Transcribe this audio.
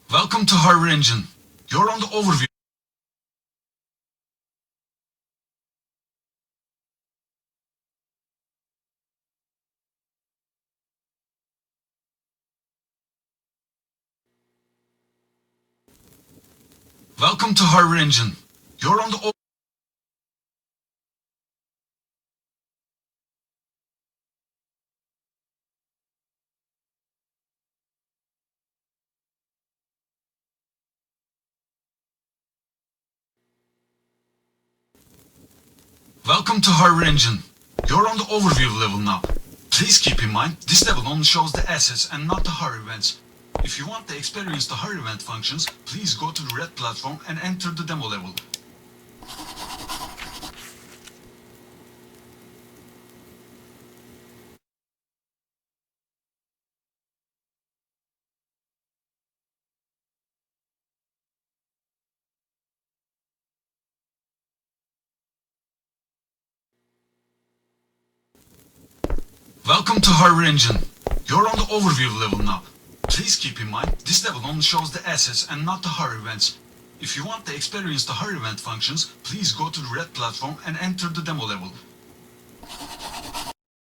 Welcome to Harbor Engine. You're on the overview. Welcome to Harbor Engine. You're on the Welcome to Harbor Engine. You're on the overview level now. Please keep in mind, this level only shows the assets and not the harbor events. If you want to experience the harbor event functions, please go to the red platform and enter the demo level. Welcome to Harbor Engine. You're on the overview level now. Please keep in mind, this level only shows the assets and not the harbor events. If you want to experience the harbor event functions, please go to the red platform and enter the demo level.